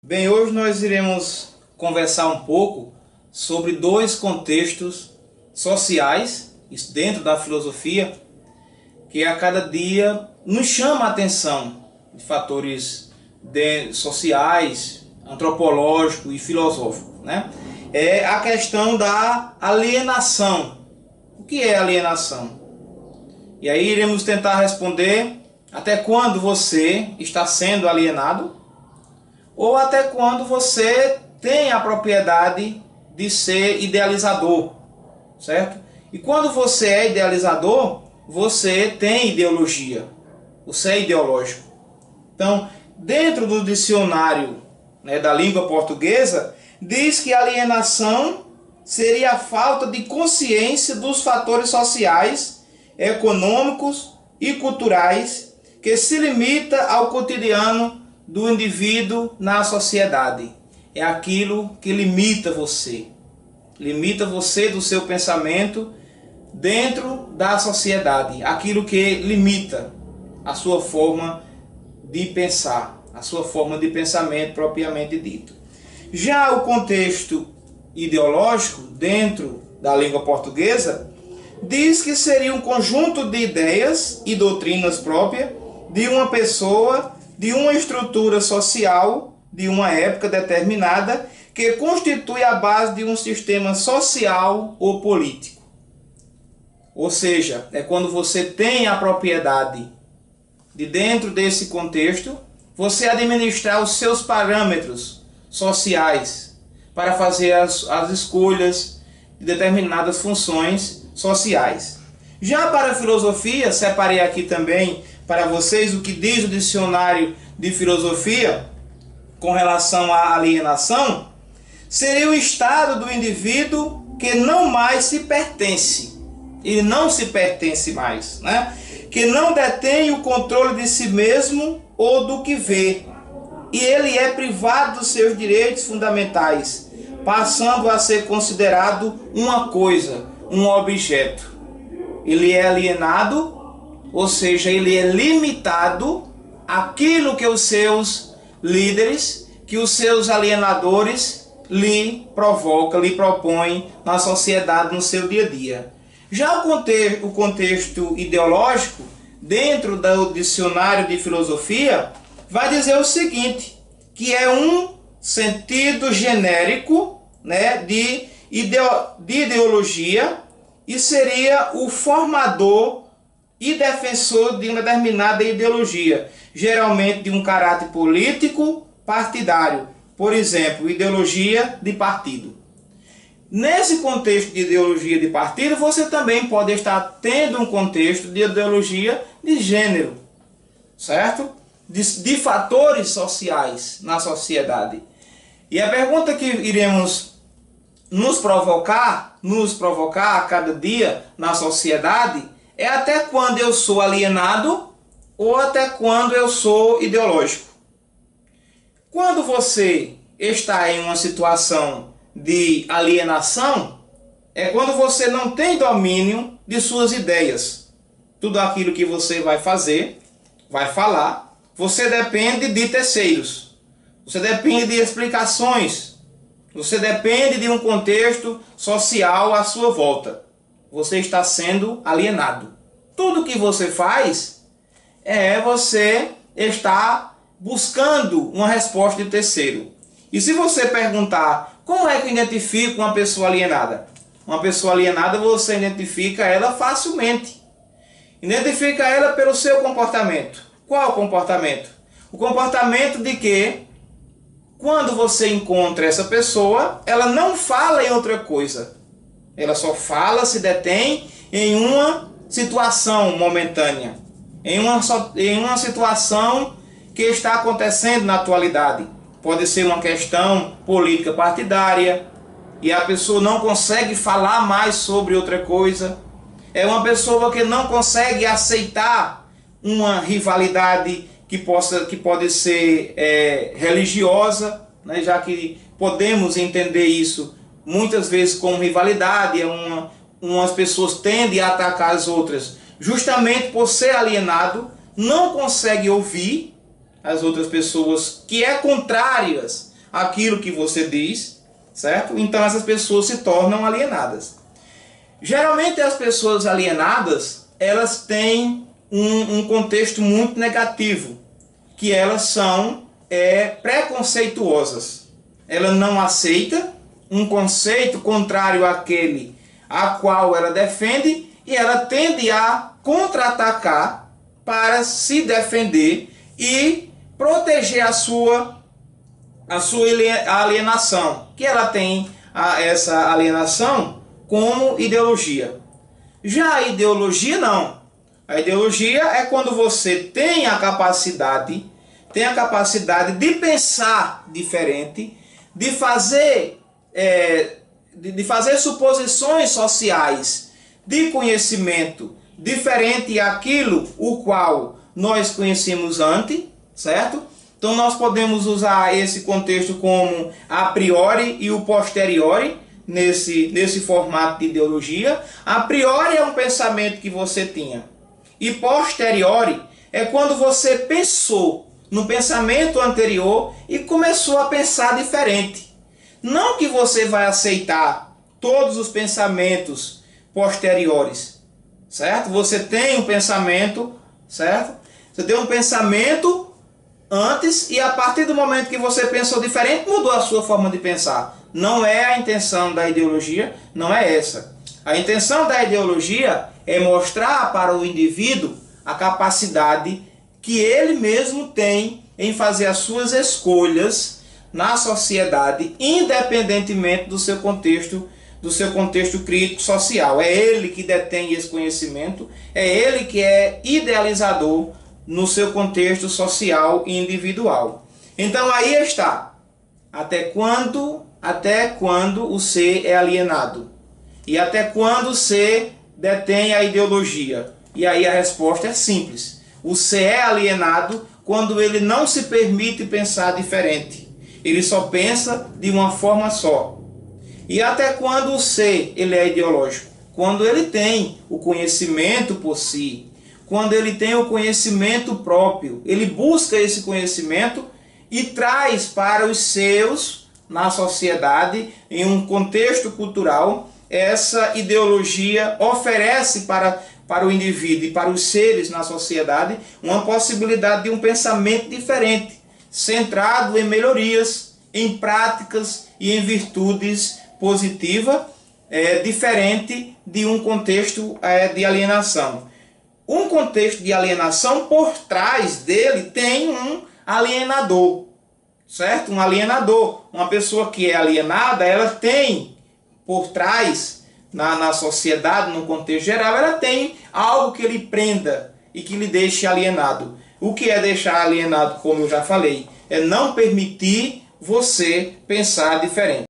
Bem, hoje nós iremos conversar um pouco sobre dois contextos sociais dentro da filosofia que a cada dia nos chama a atenção de fatores sociais, antropológicos e filosóficos, né? É a questão da alienação. O que é alienação? E aí iremos tentar responder até quando você está sendo alienado ou até quando você tem a propriedade de ser idealizador, certo? E quando você é idealizador, você tem ideologia, você é ideológico. Então, dentro do dicionário, né, da língua portuguesa, diz que alienação seria a falta de consciência dos fatores sociais, econômicos e culturais que se limita ao cotidiano do indivíduo na sociedade. É aquilo que limita você do seu pensamento dentro da sociedade, aquilo que limita a sua forma de pensar, a sua forma de pensamento propriamente dito. Já o contexto ideológico dentro da língua portuguesa diz que seria um conjunto de ideias e doutrinas próprias de uma pessoa, de uma estrutura social, de uma época determinada, que constitui a base de um sistema social ou político. Ou seja, é quando você tem a propriedade de, dentro desse contexto, você administrar os seus parâmetros sociais para fazer as escolhas de determinadas funções sociais. Já para a filosofia, separei aqui também para vocês o que diz o dicionário de filosofia com relação à alienação. Seria o estado do indivíduo que não mais se pertence. Ele não se pertence mais, né? Que não detém o controle de si mesmo ou do que vê. E ele é privado dos seus direitos fundamentais, passando a ser considerado uma coisa, um objeto. Ele é alienado, ou seja, ele é limitado àquilo que os seus líderes, que os seus alienadores lhe provocam, lhe propõem na sociedade, no seu dia a dia. Já o contexto ideológico, dentro do dicionário de filosofia, vai dizer o seguinte, que é um sentido genérico, né, de ideologia, e seria o formador e defensor de uma determinada ideologia, geralmente de um caráter político partidário, por exemplo, ideologia de partido. Nesse contexto de ideologia de partido, você também pode estar tendo um contexto de ideologia de gênero, certo? De fatores sociais na sociedade. E a pergunta que iremos nos provocar a cada dia na sociedade é até quando eu sou alienado ou até quando eu sou ideológico. Quando você está em uma situação de alienação, é quando você não tem domínio de suas ideias. Tudo aquilo que você vai fazer, vai falar, você depende de terceiros. Você depende de explicações. Você depende de um contexto social à sua volta. Você está sendo alienado. Tudo que você faz é você estar buscando uma resposta de terceiro. E se você perguntar como é que identifica uma pessoa alienada? Uma pessoa alienada você identifica ela facilmente. Identifica ela pelo seu comportamento. Qual comportamento? O comportamento de que quando você encontra essa pessoa, ela não fala em outra coisa. Ela só fala, se detém em uma situação momentânea. Em uma situação que está acontecendo na atualidade. Pode ser uma questão política partidária e a pessoa não consegue falar mais sobre outra coisa. É uma pessoa que não consegue aceitar uma rivalidade que pode ser religiosa, né, já que podemos entender isso muitas vezes como rivalidade. Umas pessoas tendem a atacar as outras justamente por ser alienado, não consegue ouvir as outras pessoas que é contrárias aquilo que você diz, certo? Então essas pessoas se tornam alienadas. Geralmente as pessoas alienadas, elas têm um contexto muito negativo, que elas são preconceituosas. Ela não aceita um conceito contrário àquele a qual ela defende e ela tende a contra-atacar para se defender e proteger a sua alienação, que ela tem essa alienação como ideologia. Já a ideologia não. A ideologia é quando você tem a capacidade de pensar diferente, de fazer suposições sociais de conhecimento diferente àquilo o qual nós conhecemos antes, certo? Então nós podemos usar esse contexto como a priori e o posteriori nesse formato de ideologia. A priori é um pensamento que você tinha, e posteriori é quando você pensou no pensamento anterior e começou a pensar diferente. Não que você vai aceitar todos os pensamentos posteriores, certo? Você tem um pensamento, certo? Você tem um pensamento antes e a partir do momento que você pensou diferente, mudou a sua forma de pensar. Não é a intenção da ideologia, não é essa. A intenção da ideologia é mostrar para o indivíduo a capacidade que ele mesmo tem em fazer as suas escolhas na sociedade, independentemente do seu contexto crítico social. É ele que detém esse conhecimento, é ele que é idealizador no seu contexto social e individual. Então aí está. Até quando o ser é alienado? E até quando o ser detém a ideologia? E aí a resposta é simples. O ser é alienado quando ele não se permite pensar diferente. Ele só pensa de uma forma só. E até quando o ser ele é ideológico? Quando ele tem o conhecimento por si, quando ele tem o conhecimento próprio, ele busca esse conhecimento e traz para os seus, na sociedade, em um contexto cultural, essa ideologia oferece para o indivíduo e para os seres na sociedade uma possibilidade de um pensamento diferente, centrado em melhorias, em práticas e em virtudes positivas, diferente de um contexto de alienação. Um contexto de alienação, por trás dele tem um alienador, certo? Um alienador, uma pessoa que é alienada, ela tem por trás, na sociedade, no contexto geral, ela tem algo que lhe prenda e que lhe deixe alienado. O que é deixar alienado, como eu já falei? É não permitir você pensar diferente.